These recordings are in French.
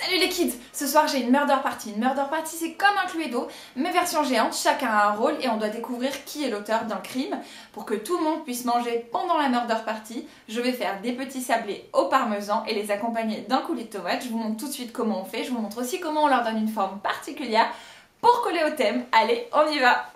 Salut les kids! Ce soir j'ai une murder party. Une murder party c'est comme un Cluedo, mais version géante, chacun a un rôle et on doit découvrir qui est l'auteur d'un crime. Pour que tout le monde puisse manger pendant la murder party, je vais faire des petits sablés au parmesan et les accompagner d'un coulis de tomates. Je vous montre tout de suite comment on fait, je vous montre aussi comment on leur donne une forme particulière pour coller au thème. Allez, on y va!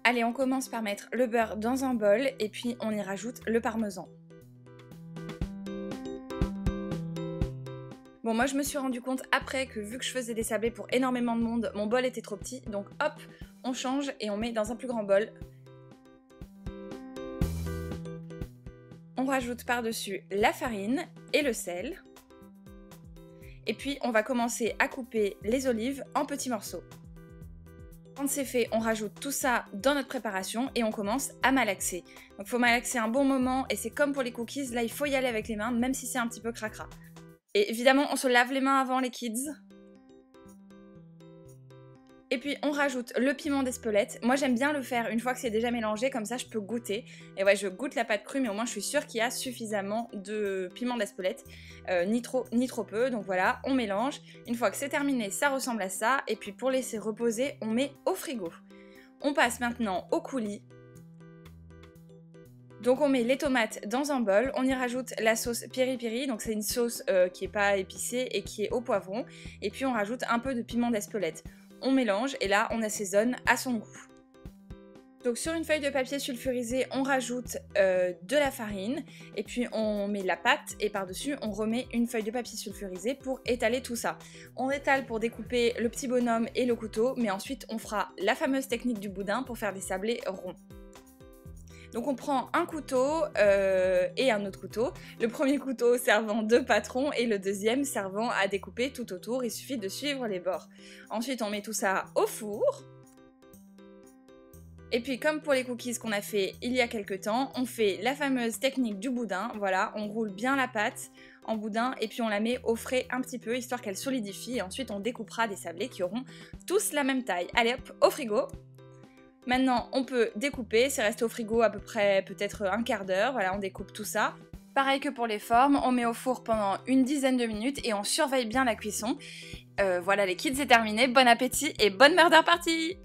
Allez, on commence par mettre le beurre dans un bol et puis on y rajoute le parmesan. Bon, moi je me suis rendu compte après que vu que je faisais des sablés pour énormément de monde, mon bol était trop petit, donc hop, on change et on met dans un plus grand bol. On rajoute par-dessus la farine et le sel. Et puis on va commencer à couper les olives en petits morceaux. Quand c'est fait, on rajoute tout ça dans notre préparation et on commence à malaxer. Donc il faut malaxer un bon moment et c'est comme pour les cookies, là il faut y aller avec les mains même si c'est un petit peu cracra. Et évidemment on se lave les mains avant les kids. Et puis on rajoute le piment d'Espelette. Moi j'aime bien le faire une fois que c'est déjà mélangé, comme ça je peux goûter. Et ouais, je goûte la pâte crue mais au moins je suis sûre qu'il y a suffisamment de piment d'Espelette. Ni trop ni trop peu, donc voilà, on mélange. Une fois que c'est terminé, ça ressemble à ça. Et puis pour laisser reposer, on met au frigo. On passe maintenant au coulis. Donc on met les tomates dans un bol, on y rajoute la sauce piri piri, donc c'est une sauce qui n'est pas épicée et qui est au poivron. Et puis on rajoute un peu de piment d'Espelette. On mélange et là on assaisonne à son goût. Donc sur une feuille de papier sulfurisé, on rajoute de la farine et puis on met la pâte et par-dessus on remet une feuille de papier sulfurisé pour étaler tout ça. On étale pour découper le petit bonhomme et le couteau, mais ensuite on fera la fameuse technique du boudin pour faire des sablés ronds. Donc on prend un couteau et un autre couteau. Le premier couteau servant de patron et le deuxième servant à découper tout autour. Il suffit de suivre les bords. Ensuite on met tout ça au four. Et puis comme pour les cookies qu'on a fait il y a quelques temps, on fait la fameuse technique du boudin. Voilà, on roule bien la pâte en boudin et puis on la met au frais un petit peu histoire qu'elle solidifie. Et ensuite on découpera des sablés qui auront tous la même taille. Allez hop, au frigo. Maintenant, on peut découper, c'est resté au frigo à peu près peut-être un quart d'heure, voilà, on découpe tout ça. Pareil que pour les formes, on met au four pendant une dizaine de minutes et on surveille bien la cuisson. Voilà, les kids, c'est terminé, bon appétit et bonne murder party!